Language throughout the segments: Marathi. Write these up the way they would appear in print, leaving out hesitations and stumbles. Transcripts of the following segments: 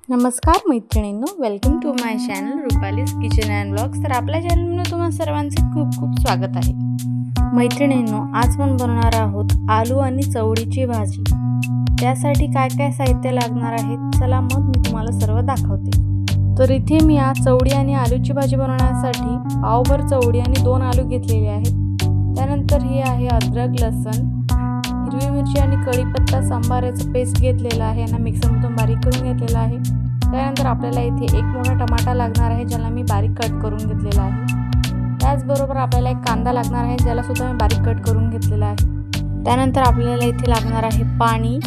नमस्कार मैत्रिणींनो, welcome to my channel Rupali's kitchen and vlogs. तर आपल्या चॅनलमध्ये तुम्हा सर्वांचे खूप खूप स्वागत आहे। मैत्रिणींनो, आज आपण बनवणार आहोत आलू आणि चवळीची भाजी। त्यासाठी काय काय साहित्य लागणार आहे चला मग मी तुम्हाला सर्व दाखवते। तर इथे मी आज चवळी आणि आलूची भाजी बनवण्यासाठी पावभर चवळी आणि 2 आलू घेतलेले आहेत। त्यानंतर हे आहे अद्रक, लसूण, हिरवी मिरची आणि कढीपत्ता सांबाराचं पेस्ट घेतलेला आहे आणि मिक्सरमधून बारीक करून घेतलेला आहे। त्यानंतर आपल्याला इथे एक मोठा टमाटा लागणार आहे, ज्याला मी बारीक कट करून घेतलेला आहे। त्याचबरोबर आपल्याला एक कांदा लागणार आहे, ज्याला सुद्धा मी बारीक कट करून घेतलेला आहे। त्यानंतर आपल्याला इथे लागणार आहे पाणी,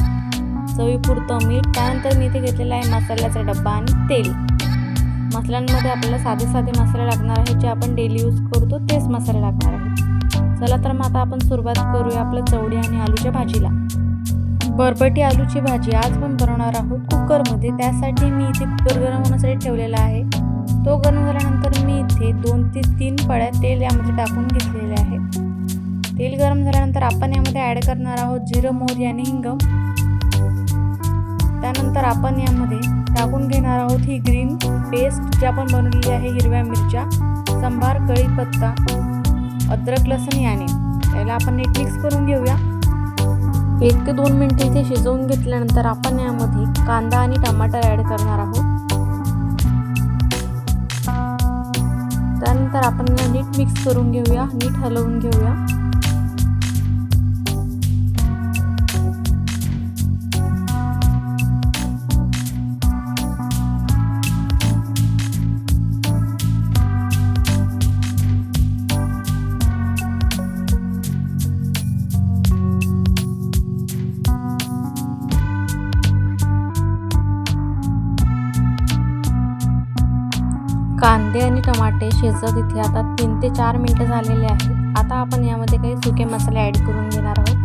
चवीपुरतं मीठ। त्यानंतर मी इथे घेतलेला आहे मसाल्याचा डब्बा आणि तेल। मसाल्यांमध्ये आपल्याला साधे मसाले लागणार आहेत, जे आपण डेली यूज करतो तेच मसाले लागणार आहेत। चला तर मग आता आपण सुरुवात करूया आपल्या चवळी आणि आलूच्या भाजीला। बरबटी आलूची भाजी आज आपण बनवणार आहोत कुकरमध्ये। त्यासाठी मी इथे कुकर गरम होण्यासाठी ठेवलेला आहे। तो गरम झाल्यानंतर मी इथे 2 ते 3 पळ्या तेल यामध्ये टाकून घेतलेले आहे। तेल गरम झाल्यानंतर आपण यामध्ये ॲड करणार आहोत जिरं, मोहरी आणि हिंग। त्यानंतर आपण यामध्ये टाकून घेणार आहोत ही ग्रीन पेस्ट जी आपण बनवलेली आहे, हिरव्या मिरच्या, सांबार, कढीपत्ता, अद्रक, लसूण याने। त्याला आपण नीट मिक्स करून घेऊया। 1 ते 2 मिनिटे इथे शिजवून घेतल्यानंतर आपण यामध्ये कांदा आणि टमाटर ॲड करणार आहोत। त्यानंतर आपण नीट मिक्स करून घेऊया, नीट हलवून घेऊया। कांदे आणि टमाटे शिजत इथे आता 3 ते 4 मिनिटं झालेले आहेत। आता आपण यामध्ये काही सुके मसाले ॲड करून घेणार आहोत।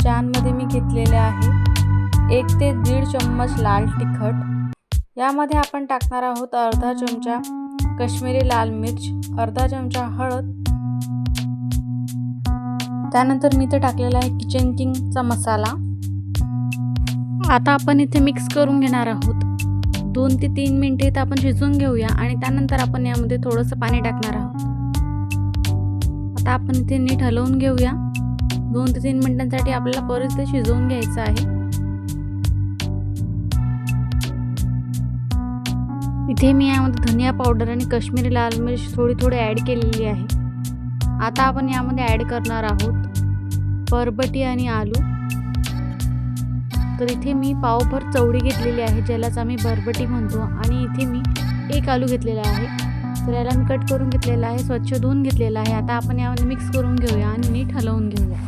ज्यामध्ये मी घेतलेले आहे 1 ते 1.5 चम्मच लाल तिखट। यामध्ये आपण टाकणार आहोत अर्धा चमचा काश्मीरी लाल मिर्च, अर्धा चमचा हळद। त्यानंतर मी इथे टाकलेला आहे किचन किंगचा मसाला। आता आपण इथे मिक्स करून घेणार आहोत। 2 ते 3 मिनिटे इथे आपण शिजवून घेऊया आणि त्यानंतर आपण यामध्ये थोडंसं पाणी टाकणार आहोत। आता आपण इथे नीट हलवून घेऊया। 2 ते 3 मिनिटांसाठी आपल्याला परत इथे शिजवून घ्यायचं आहे। इथे मी यामध्ये धनिया पावडर आणि काश्मीरी लाल मिर्च थोडी ॲड केलेली आहे। आता आपण यामध्ये ॲड करणार आहोत बरबटी आणि आलू। तर इथे मी पावभर चवळी घेतलेली आहे, ज्यालाच आम्ही बरबटी म्हणतो, आणि इथे मी 1 आलू घेतलेला आहे। तर याला मी कट करून घेतलेला आहे, स्वच्छ धुवून घेतलेला आहे। आता आपण यामध्ये मिक्स करून घेऊया आणि नीट हलवून घेऊया।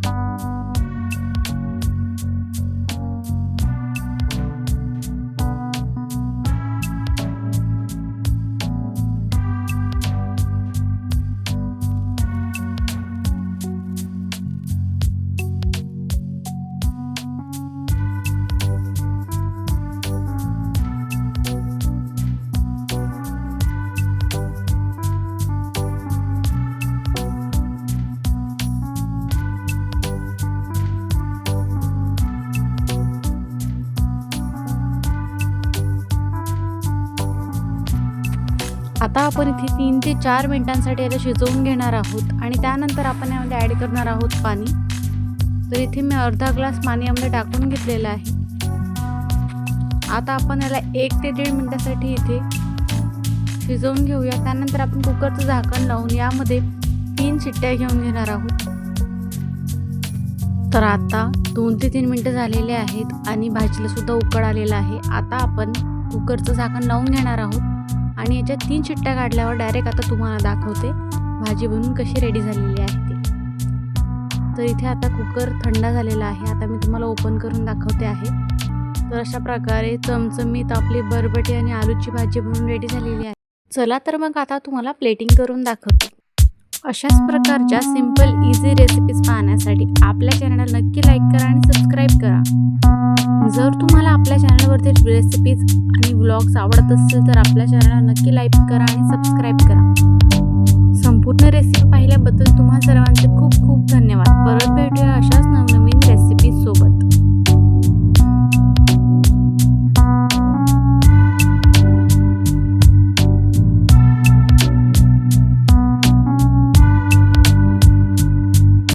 आता आपण इथे 3 ते 4 मिनिटांसाठी याला शिजवून घेणार आहोत आणि त्यानंतर आपण यामध्ये ॲड करणार आहोत पाणी। तर इथे मी अर्धा ग्लास पाणी यामध्ये टाकून घेतलेलं आहे। आता आपण याला 1 ते 1.5 मिनिटासाठी इथे शिजवून घेऊया। त्यानंतर आपण कुकरचं झाकण लावून यामध्ये 3 शिट्ट्या घेऊन घेणार आहोत। तर आता 2 ते 3 मिनिटं झालेले आहेत आणि भाजीला सुद्धा उकळ आलेला आहे। आता आपण कुकरचं झाकण लावून घेणार आहोत आणि याच्या 3 शिट्ट्या काढल्यावर डायरेक्ट आता तुम्हाला दाखवते भाजी बनवून कशी रेडी झालेली आहे ते। तर इथे आता कुकर थंड झालेला आहे। आता मी तुम्हाला ओपन करून दाखवते आहे। तर अशा प्रकारे चमचमीत आपली बरबटी आणि आलूची भाजी बनवून रेडी झालेली आहे। चला तर मग आता तुम्हाला प्लेटिंग करून दाखवते। अशाच प्रकारच्या सिंपल इझी रेसिपीज पाहण्यासाठी आपल्या चॅनलला नक्की लाईक करा आणि सबस्क्राईब करा। जर तुम्हाला आपल्या चॅनलवरती रेसिपीज आणि व्लॉग्स आवडत असतील तर आपल्या चॅनलला नक्की लाईक करा आणि सबस्क्राईब करा। संपूर्ण रेसिपी पाहिल्याबद्दल तुम्हा सर्वांचे खूप खूप धन्यवाद। परत भेटूया अशाच